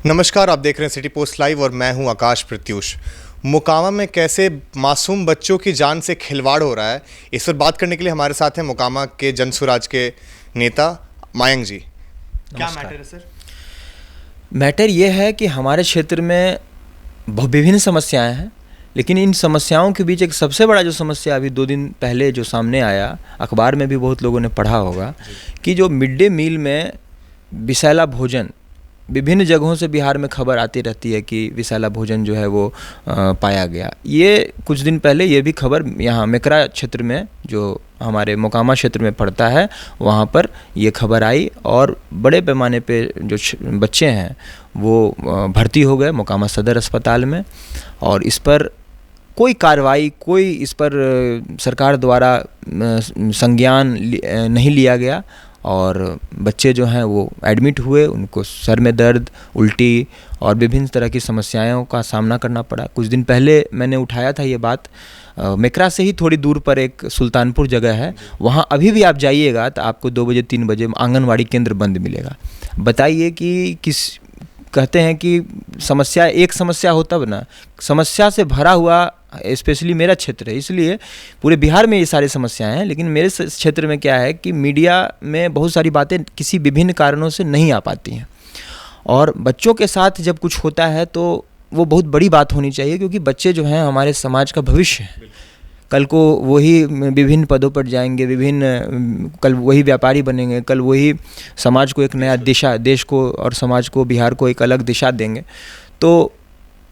नमस्कार, आप देख रहे हैं सिटी पोस्ट लाइव और मैं हूं आकाश प्रत्यूष। मोकामा में कैसे मासूम बच्चों की जान से खिलवाड़ हो रहा है, इस पर बात करने के लिए हमारे साथ हैं मोकामा के जनसुराज के नेता मयंक जी। क्या मैटर है सर? मैटर ये है कि हमारे क्षेत्र में विभिन्न समस्याएं हैं, लेकिन इन समस्याओं के बीच एक सबसे बड़ा जो समस्या अभी 2 दिन पहले जो सामने आया, अखबार में भी बहुत लोगों ने पढ़ा होगा कि जो मिड डे मील में विषैला भोजन, विभिन्न जगहों से बिहार में खबर आती रहती है कि विषैला भोजन जो है वो पाया गया। ये कुछ दिन पहले ये भी खबर यहाँ मेकरा क्षेत्र में, जो हमारे मोकामा क्षेत्र में पड़ता है, वहाँ पर ये खबर आई और बड़े पैमाने पे जो बच्चे हैं वो भर्ती हो गए मोकामा सदर अस्पताल में। और इस पर कोई कार्रवाई, कोई इस पर सरकार द्वारा संज्ञान नहीं लिया गया और बच्चे जो हैं वो एडमिट हुए। उनको सर में दर्द, उल्टी और विभिन्न तरह की समस्याओं का सामना करना पड़ा। कुछ दिन पहले मैंने उठाया था ये बात। मेकरा से ही थोड़ी दूर पर एक सुल्तानपुर जगह है, वहाँ अभी भी आप जाइएगा तो आपको 2 बजे 3 बजे आंगनवाड़ी केंद्र बंद मिलेगा। बताइए कि कहते हैं कि समस्या हो तब ना, समस्या से भरा हुआ स्पेशली मेरा क्षेत्र है, इसलिए पूरे बिहार में ये सारी समस्याएं हैं। लेकिन मेरे क्षेत्र में क्या है कि मीडिया में बहुत सारी बातें किसी विभिन्न कारणों से नहीं आ पाती हैं, और बच्चों के साथ जब कुछ होता है तो वो बहुत बड़ी बात होनी चाहिए, क्योंकि बच्चे जो हैं हमारे समाज का भविष्य है। कल को वही विभिन्न पदों पर जाएंगे, कल वही व्यापारी बनेंगे, कल वही समाज को एक नया दिशा, देश को और समाज को, बिहार को एक अलग दिशा देंगे। तो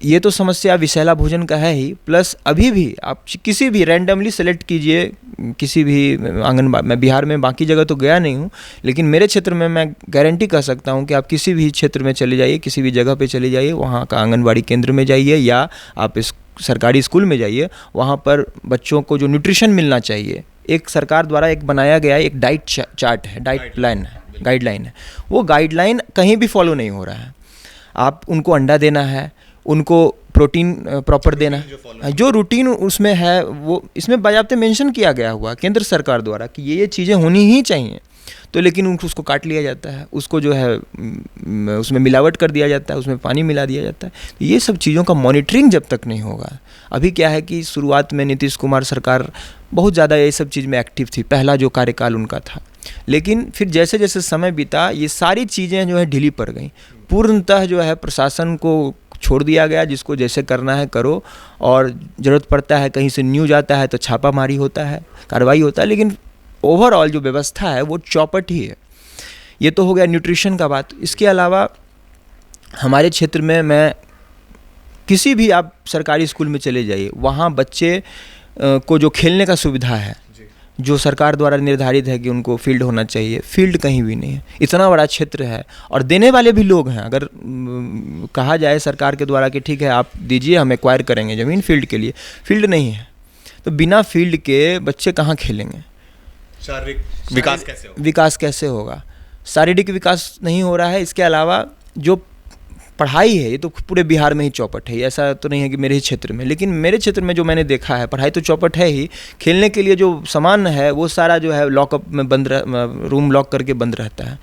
ये तो समस्या विषैला भोजन का है ही, प्लस अभी भी आप किसी भी रैंडमली सेलेक्ट कीजिए, किसी भी आंगनबाड़ी, मैं बिहार में बाकी जगह तो गया नहीं हूँ, लेकिन मेरे क्षेत्र में मैं गारंटी कर सकता हूँ कि आप किसी भी क्षेत्र में चले जाइए, किसी भी जगह पे चले जाइए, वहाँ का आंगनबाड़ी केंद्र में जाइए या आप इस सरकारी स्कूल में जाइए, वहाँ पर बच्चों को जो न्यूट्रिशन मिलना चाहिए, एक सरकार द्वारा एक बनाया गया एक डाइट चार्ट है, डाइट प्लान है, गाइडलाइन है, वो गाइडलाइन कहीं भी फॉलो नहीं हो रहा है। आप उनको अंडा देना है, उनको प्रोटीन प्रॉपर देना है, जो रूटीन उसमें है वो इसमें बाकायदे मेंशन किया गया हुआ केंद्र सरकार द्वारा कि ये चीज़ें होनी ही चाहिए। तो लेकिन उसको काट लिया जाता है, उसको जो है उसमें मिलावट कर दिया जाता है, उसमें पानी मिला दिया जाता है। तो ये सब चीज़ों का मॉनिटरिंग जब तक नहीं होगा, अभी क्या है कि शुरुआत में नीतीश कुमार सरकार बहुत ज़्यादा ये सब चीज़ में एक्टिव थी, पहला जो कार्यकाल उनका था, लेकिन फिर जैसे जैसे समय बीता ये सारी चीज़ें जो है ढीली पड़ गई। पूर्णतः जो है प्रशासन को छोड़ दिया गया, जिसको जैसे करना है करो, और ज़रूरत पड़ता है कहीं से न्यूज आता है तो छापामारी होता है, कार्रवाई होता है, लेकिन ओवरऑल जो व्यवस्था है वो चौपट ही है। ये तो हो गया न्यूट्रिशन का बात। इसके अलावा हमारे क्षेत्र में मैं किसी भी आप सरकारी स्कूल में चले जाइए, वहाँ बच्चे को जो खेलने का सुविधा है, जो सरकार द्वारा निर्धारित है कि उनको फील्ड होना चाहिए, फील्ड कहीं भी नहीं है। इतना बड़ा क्षेत्र है और देने वाले भी लोग हैं। अगर कहा जाए सरकार के द्वारा कि ठीक है आप दीजिए, हम एक्वायर करेंगे ज़मीन फील्ड के लिए, फील्ड नहीं है, तो बिना फील्ड के बच्चे कहाँ खेलेंगे? शारीरिक विकास कैसे होगा? शारीरिक विकास नहीं हो रहा है। इसके अलावा जो पढ़ाई है, ये तो पूरे बिहार में ही चौपट है, ऐसा तो नहीं है कि मेरे ही क्षेत्र में, लेकिन मेरे क्षेत्र में जो मैंने देखा है पढ़ाई तो चौपट है ही। खेलने के लिए जो सामान है वो सारा जो है लॉकअप में बंद, रूम लॉक करके बंद रहता है।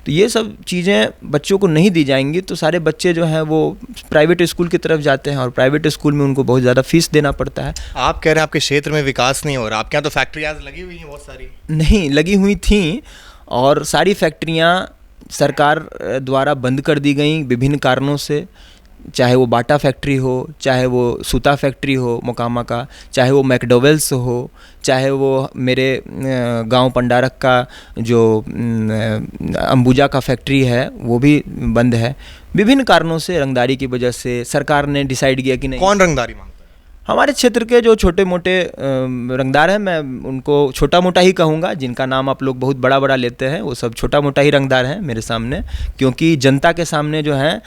तो ये सब चीज़ें बच्चों को नहीं दी जाएंगी तो सारे बच्चे जो हैं वो प्राइवेट स्कूल की तरफ जाते हैं, और प्राइवेट स्कूल में उनको बहुत ज़्यादा फीस देना पड़ता है। आप कह रहे हैं आपके क्षेत्र में विकास नहीं हो रहा, आपके यहाँ तो फैक्ट्रियाँ लगी हुई हैं बहुत सारी? नहीं लगी हुई थी, और सारी फैक्ट्रियाँ सरकार द्वारा बंद कर दी गई विभिन्न कारणों से, चाहे वो बाटा फैक्ट्री हो, चाहे वो सूता फैक्ट्री हो मोकामा का, चाहे वो मैकडोवेल्स हो, चाहे वो मेरे गांव पंडारक का जो अंबुजा का फैक्ट्री है वो भी बंद है। विभिन्न कारणों से, रंगदारी की वजह से सरकार ने डिसाइड किया कि नहीं। कौन रंगदारी मांगता है? हमारे क्षेत्र के जो छोटे मोटे रंगदार हैं, मैं उनको छोटा मोटा ही कहूँगा, जिनका नाम आप लोग बहुत बड़ा बड़ा लेते हैं, वो सब छोटा मोटा ही रंगदार हैं मेरे सामने, क्योंकि जनता के सामने जो है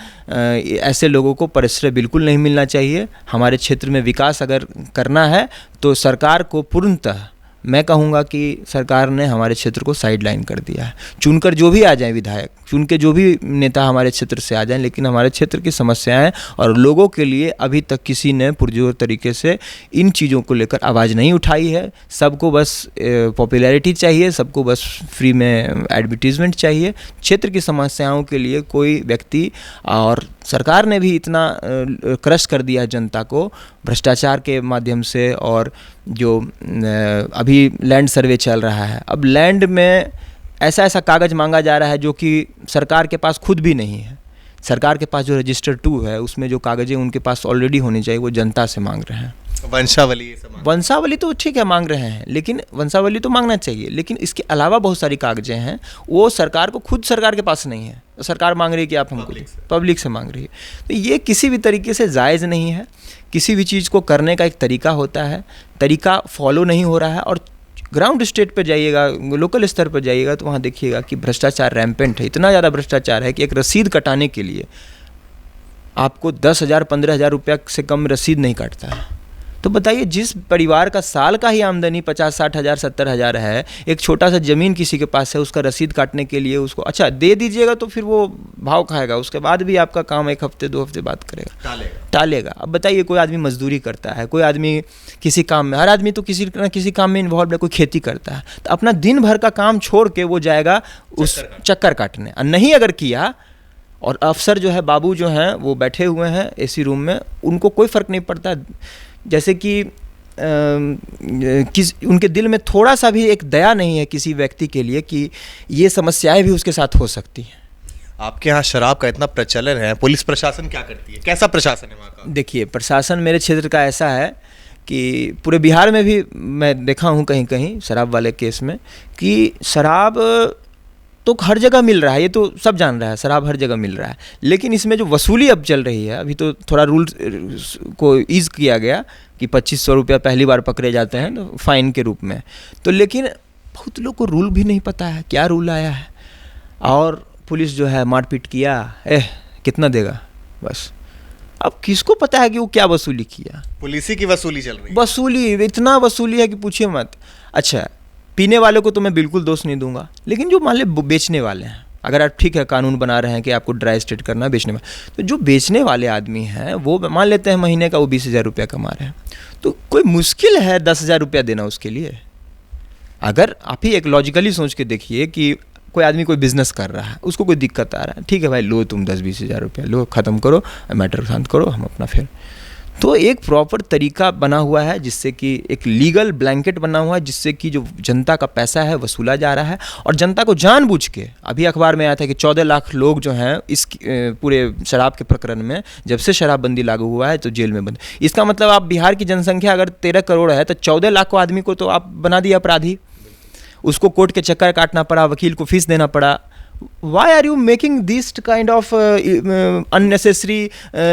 ऐसे लोगों को परिश्रय बिल्कुल नहीं मिलना चाहिए। हमारे क्षेत्र में विकास अगर करना है तो सरकार को पूर्णतः मैं कहूँगा कि सरकार ने हमारे क्षेत्र को साइडलाइन कर दिया है। चुनकर जो भी आ जाएं विधायक, चुन के जो भी नेता हमारे क्षेत्र से आ जाएं, लेकिन हमारे क्षेत्र की समस्याएं और लोगों के लिए अभी तक किसी ने पुरजोर तरीके से इन चीज़ों को लेकर आवाज़ नहीं उठाई है। सबको बस पॉपुलैरिटी चाहिए, सबको बस फ्री में एडवर्टीजमेंट चाहिए। क्षेत्र की समस्याओं के लिए कोई व्यक्ति, और सरकार ने भी इतना क्रश कर दिया है जनता को भ्रष्टाचार के माध्यम से, और जो अभी लैंड सर्वे चल रहा है, अब लैंड में ऐसा ऐसा कागज़ मांगा जा रहा है जो कि सरकार के पास खुद भी नहीं है। सरकार के पास जो रजिस्टर 2 है उसमें जो कागज़ें उनके पास ऑलरेडी होनी चाहिए वो जनता से मांग रहे हैं। वंशावली तो ठीक है मांग रहे हैं, लेकिन वंशावली तो मांगना चाहिए, लेकिन इसके अलावा बहुत सारी कागज़ें हैं वो सरकार को, खुद सरकार के पास नहीं है। सरकार मांग रही है कि आप हमको पब्लिक से मांग रही है। तो ये किसी भी तरीके से जायज़ नहीं है। किसी भी चीज़ को करने का एक तरीका होता है, तरीका फॉलो नहीं हो रहा है। और ग्राउंड स्टेट पर जाइएगा, लोकल स्तर पर जाइएगा तो वहाँ देखिएगा कि भ्रष्टाचार रैम्पेंट है। इतना ज़्यादा भ्रष्टाचार है कि एक रसीद कटाने के लिए आपको 10,000 15,000 रुपया से कम रसीद नहीं काटता है। तो बताइए, जिस परिवार का साल का ही आमदनी 50-60 हज़ार 70 हज़ार है, एक छोटा सा ज़मीन किसी के पास है, उसका रसीद काटने के लिए उसको अच्छा दे दीजिएगा तो फिर वो भाव खाएगा, उसके बाद भी आपका काम 1 हफ्ते 2 हफ्ते बाद करेगा, टालेगा। अब बताइए, कोई आदमी मजदूरी करता है, कोई आदमी किसी काम में, हर आदमी तो किसी न किसी काम में इन्वॉल्व है, कोई खेती करता है, तो अपना दिन भर का काम छोड़ के वो जाएगा उस चक्कर काटने। और नहीं अगर किया, और अफसर जो है, बाबू जो हैं, वो बैठे हुए हैं एसी रूम में, उनको कोई फ़र्क नहीं पड़ता। जैसे कि उनके दिल में थोड़ा सा भी एक दया नहीं है किसी व्यक्ति के लिए कि ये समस्याएं भी उसके साथ हो सकती हैं। आपके यहाँ शराब का इतना प्रचलन है, पुलिस प्रशासन क्या करती है, कैसा प्रशासन है वहाँ का? देखिए, प्रशासन मेरे क्षेत्र का ऐसा है कि पूरे बिहार में भी मैं देखा हूँ कहीं कहीं शराब वाले केस में कि शराब तो हर जगह मिल रहा है, ये तो सब जान रहा है, शराब हर जगह मिल रहा है। लेकिन इसमें जो वसूली अब चल रही है, अभी तो थोड़ा रूल को ईज़ किया गया कि 2500 रुपया पहली बार पकड़े जाते हैं तो फाइन के रूप में। तो लेकिन बहुत लोग को रूल भी नहीं पता है, क्या रूल आया है। और पुलिस जो है मारपीट किया, कितना देगा, बस। अब किसको पता है कि वो क्या वसूली किया? पुलिस की वसूली चल रही है। वसूली, इतना वसूली है कि पूछिए मत। अच्छा, पीने वालों को तो मैं बिल्कुल दोष नहीं दूंगा, लेकिन जो मान ले बेचने वाले हैं, अगर आप ठीक है कानून बना रहे हैं कि आपको ड्राई स्टेट करना है बेचने में, तो जो बेचने वाले आदमी हैं वो मान लेते हैं महीने का वो 20,000 रुपया कमा रहे हैं, तो कोई मुश्किल है 10,000 रुपया देना उसके लिए? अगर आप ही एक लॉजिकली सोच के देखिए कि कोई आदमी कोई बिजनेस कर रहा है, उसको कोई दिक्कत आ रहा है, ठीक है भाई, लो तुम 10-20 हज़ार रुपया लो, ख़त्म करो, मैटर शांत करो, हम अपना फिर। तो एक प्रॉपर तरीका बना हुआ है जिससे कि एक लीगल ब्लैंकेट बना हुआ है जिससे कि जो जनता का पैसा है वसूला जा रहा है। और जनता को जानबूझ के, अभी अखबार में आया था कि 14 लाख लोग जो हैं इस पूरे शराब के प्रकरण में, जब से शराबबंदी लागू हुआ है तो जेल में बंद। इसका मतलब आप बिहार की जनसंख्या अगर 13 करोड़ है तो 14 लाख को आदमी को तो आप बना दिया अपराधी, उसको कोर्ट के चक्कर काटना पड़ा, वकील को फीस देना पड़ा। Why are you making this kind of unnecessary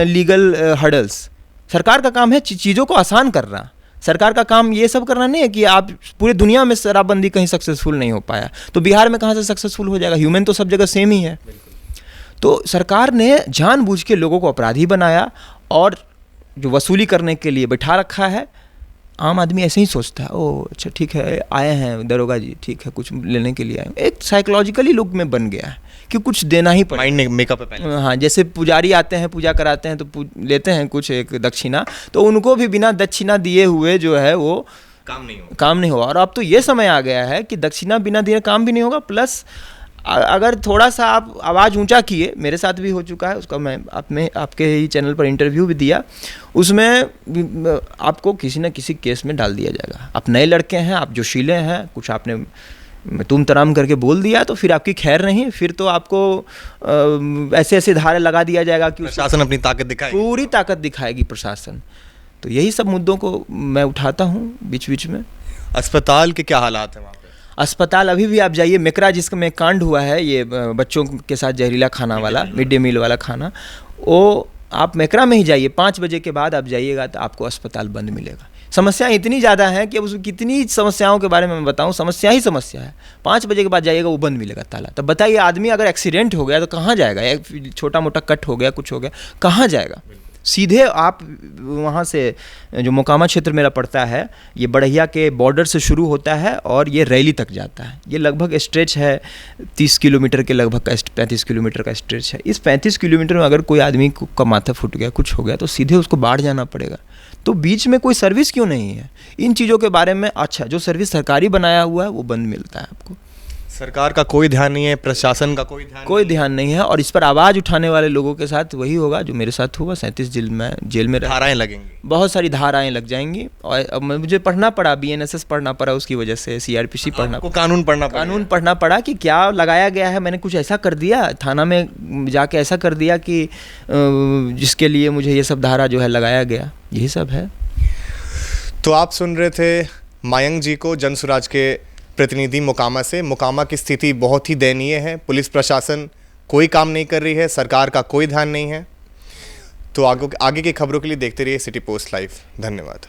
legal hurdles? सरकार का काम है चीज़ों को आसान करना। सरकार का काम ये सब करना नहीं है कि आप पूरी दुनिया में शराबबंदी कहीं सक्सेसफुल नहीं हो पाया तो बिहार में कहाँ से सक्सेसफुल हो जाएगा? ह्यूमन तो सब जगह सेम ही है। तो सरकार ने जानबूझ के लोगों को अपराधी बनाया और जो वसूली करने के लिए बैठा रखा है। आम आदमी ऐसे ही सोचता है, ओह अच्छा ठीक है, आए हैं दरोगा जी, ठीक है कुछ लेने के लिए आए। एक साइकोलॉजिकली लोग में बन गया है कि कुछ देना ही पड़ेगा, माइंड मेकअप है पहले। हाँ, जैसे पुजारी आते हैं पूजा कराते हैं तो लेते हैं कुछ एक दक्षिणा, तो उनको भी बिना दक्षिणा दिए हुए जो है वो काम नहीं होगा। और अब तो ये समय आ गया है कि दक्षिणा बिना दिए काम भी नहीं होगा। प्लस अगर थोड़ा सा आप आवाज़ ऊंचा किए, मेरे साथ भी हो चुका है, उसका मैं आपके ही चैनल पर इंटरव्यू भी दिया, उसमें आपको किसी न किसी केस में डाल दिया जाएगा। आप नए लड़के हैं, आप जोशीले हैं, कुछ आपने तुम तराम करके बोल दिया तो फिर आपकी खैर नहीं, फिर तो आपको ऐसे ऐसे धारे लगा दिया जाएगा कि प्रशासन अपनी ताकत दिखाएगी, पूरी ताकत दिखाएगी प्रशासन। तो यही सब मुद्दों को मैं उठाता हूँ बीच बीच में। अस्पताल के क्या हालात हैं वहाँ पे? अस्पताल अभी भी आप जाइए, मेकरा जिसमें कांड हुआ है, ये बच्चों के साथ जहरीला खाना वाला, मिड डे मील वाला खाना, वो आप मेकरा में ही जाइए, 5 बजे के बाद आप जाइएगा तो आपको अस्पताल बंद मिलेगा। समस्याएं इतनी ज़्यादा हैं कि अब उसकी कितनी समस्याओं के बारे में मैं बताऊं, समस्या ही समस्या है। 5 बजे के बाद जाइएगा वो बंद मिलेगा ताला। तब बताइए, आदमी अगर एक्सीडेंट हो गया तो कहाँ जाएगा? एक छोटा मोटा कट हो गया, कुछ हो गया, कहाँ जाएगा? सीधे आप वहाँ से, जो मोकामा क्षेत्र मेरा पड़ता है, ये बढ़िया के बॉर्डर से शुरू होता है और ये रैली तक जाता है। ये लगभग स्ट्रेच है 30 किलोमीटर के लगभग का, 35 किलोमीटर का स्ट्रेच है। इस 35 किलोमीटर में अगर कोई आदमी का माथा फूट गया, कुछ हो गया, तो सीधे उसको बाढ़ जाना पड़ेगा। तो बीच में कोई सर्विस क्यों नहीं है? इन चीज़ों के बारे में, अच्छा जो सर्विस सरकारी बनाया हुआ है वो बंद मिलता है आपको। सरकार का कोई ध्यान नहीं है, प्रशासन का कोई ध्यान नहीं है। और इस पर आवाज़ उठाने वाले लोगों के साथ वही होगा जो मेरे साथ हुआ। 37 जेल में धाराएं लगेंगी, बहुत सारी धाराएं लग जाएंगी। और अब मुझे पढ़ना पड़ा, BNSS पढ़ना पड़ा, उसकी वजह से CRPC पढ़ना, कानून पढ़ना पड़ा कि क्या लगाया गया है। मैंने कुछ ऐसा कर दिया, थाना में जाके ऐसा कर दिया कि जिसके लिए मुझे ये सब धारा जो है लगाया गया, यही सब है। तो आप सुन रहे थे मयंक जी को, जनसुराज के प्रतिनिधि मोकामा से। मोकामा की स्थिति बहुत ही दयनीय है। पुलिस प्रशासन कोई काम नहीं कर रही है, सरकार का कोई ध्यान नहीं है। तो आगे की खबरों के लिए देखते रहिए सिटी पोस्ट लाइव। धन्यवाद।